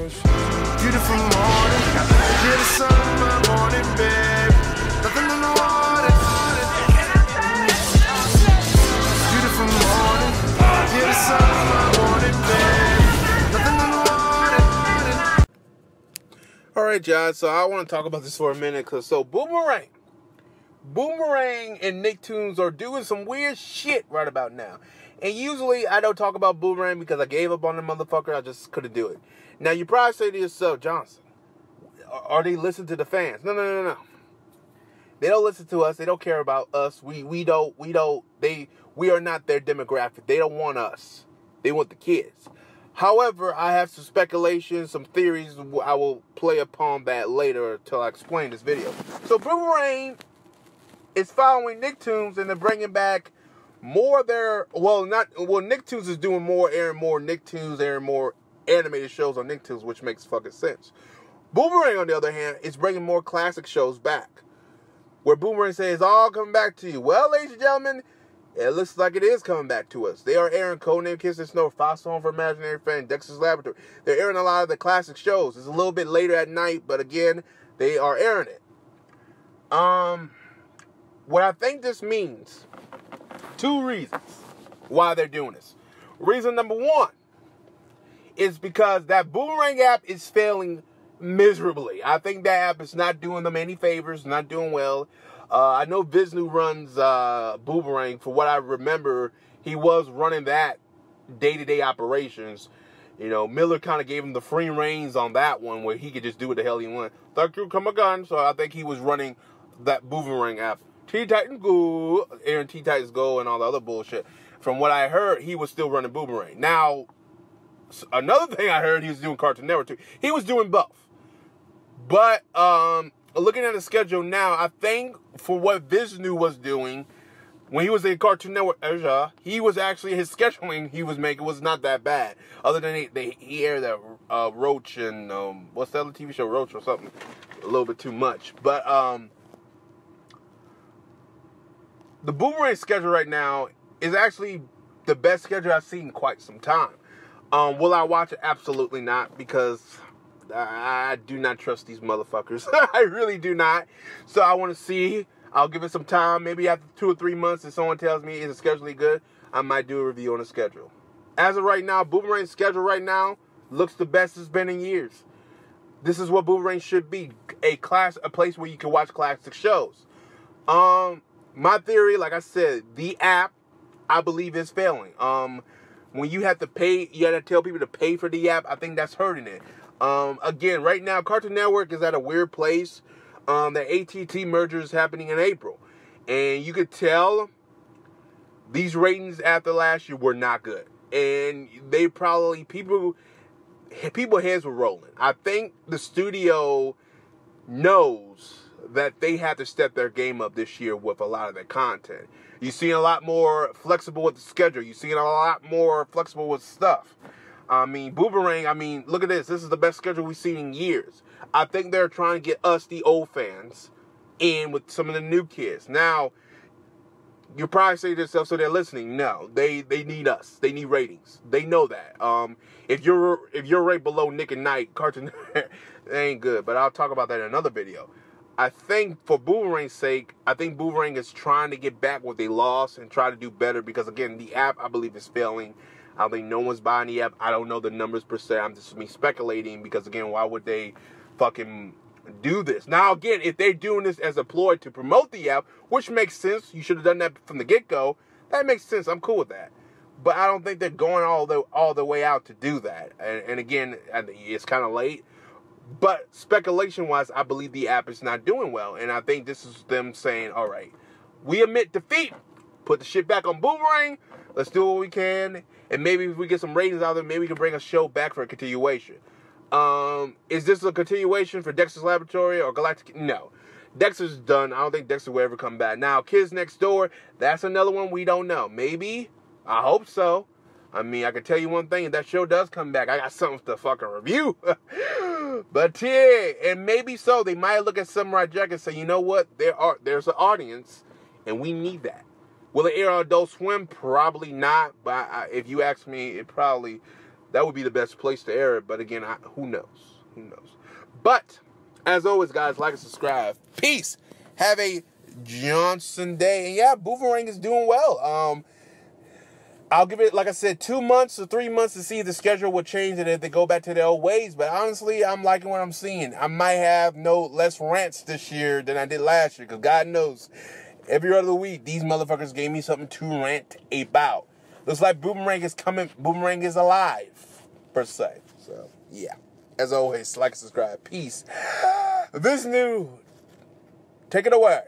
Beautiful morning, hear the sun in my morning bed. Nothing in the water. Beautiful morning, hear the sun in my morning bed. Nothing in the water. Alright, y'all, so I want to talk about this for a minute, because Boomerang and Nicktoons are doing some weird shit right about now. And usually I don't talk about Boomerang because I gave up on the motherfucker. I just couldn't do it. Now you probably say to yourself, Johnson, are they listening to the fans? No. They don't listen to us. They don't care about us. We are not their demographic. They don't want us. They want the kids. However, I have some speculation, some theories. I will play upon that later until I explain this video. So Boomerang is following Nicktoons, and they're bringing back more of their, Nicktoons is doing more, airing more Nicktoons, airing more animated shows on Nicktoons, which makes fucking sense. Boomerang, on the other hand, is bringing more classic shows back, where Boomerang says, it's all coming back to you. Well, ladies and gentlemen, it looks like it is coming back to us. They are airing Codename Kiss and Snow, Fossil Home for Imaginary Friend, Dexter's Laboratory. They're airing a lot of the classic shows. It's a little bit later at night, but again, they are airing it. What I think this means, two reasons why they're doing this. Reason number one is because that Boomerang app is failing miserably. I think that app is not doing them any favors, not doing well. I know Vishnu runs Boomerang. For what I remember, he was running that day-to-day operations. You know, Miller kind of gave him the free reins on that one where he could just do what the hell he wanted. Thank you, come again. So I think he was running that Boomerang app. T-Titans Go, Aaron T-Titans Go, and all the other bullshit. From what I heard, he was still running Boomerang. Now, another thing I heard, he was doing Cartoon Network too. He was doing both. But, looking at the schedule now, I think for what Vishnu was doing, when he was in Cartoon Network Asia, he was actually, his scheduling he was making was not that bad. Other than he aired that Roach and, what's the other TV show, Roach or something, a little bit too much. But, the Boomerang schedule right now is actually the best schedule I've seen in quite some time. Will I watch it? Absolutely not, because I do not trust these motherfuckers. I really do not. So I want to see. I'll give it some time. Maybe after 2 or 3 months, if someone tells me is the schedule good, I might do a review on the schedule. As of right now, Boomerang's schedule right now looks the best it's been in years. This is what Boomerang should be. A place where you can watch classic shows. My theory, like I said, the app, I believe, is failing. When you have to pay, you have to tell people to pay for the app, I think that's hurting it. Again, right now, Cartoon Network is at a weird place. The AT&T merger is happening in April. And you could tell these ratings after last year were not good. And they probably, people heads were rolling. I think the studio knows that they have to step their game up this year with a lot of their content. You're seeing a lot more flexible with the schedule. You're seeing a lot more flexible with stuff. I mean, Boomerang, look at this. This is the best schedule we've seen in years. I think they're trying to get us, the old fans, in with some of the new kids. Now, you probably say to yourself, so they're listening. No, they need us. They need ratings. They know that. If you're right below Nick and Night, Cartoon, it ain't good. But I'll talk about that in another video. I think for Boomerang's sake, I think Boomerang is trying to get back what they lost and try to do better because, again, the app, I believe, is failing. I think no one's buying the app. I don't know the numbers per se. I'm just me speculating because, again, why would they fucking do this? Now, again, if they're doing this as a ploy to promote the app, which makes sense, you should have done that from the get-go, that makes sense. I'm cool with that. But I don't think they're going all the way out to do that. And again, it's kind of late. But speculation-wise, I believe the app is not doing well. And I think this is them saying, all right, we admit defeat. Put the shit back on Boomerang. Let's do what we can. And maybe if we get some ratings out of it, maybe we can bring a show back for a continuation. Is this a continuation for Dexter's Laboratory or Galactic? No. Dexter's done. I don't think Dexter will ever come back. Now, Kids Next Door, that's another one we don't know. Maybe. I hope so. I mean, I can tell you one thing. If that show does come back, I got something to fucking review. But yeah, and maybe so. They might look at Samurai Jack and say, you know what? There's an audience, and we need that. Will it air on Adult Swim? Probably not. But if you ask me, it probably that would be the best place to air it. But again, who knows? Who knows? But as always, guys, like and subscribe. Peace. Have a Johnson day. And yeah, Boomerang is doing well. I'll give it, like I said, 2 months or 3 months to see if the schedule will change and if they go back to their old ways. But honestly, I'm liking what I'm seeing. I might have less rants this year than I did last year, because God knows, every other week, these motherfuckers gave me something to rant about. Looks like Boomerang is coming. Boomerang is alive, per se. So, yeah. As always, like and subscribe. Peace. This new. Take it away.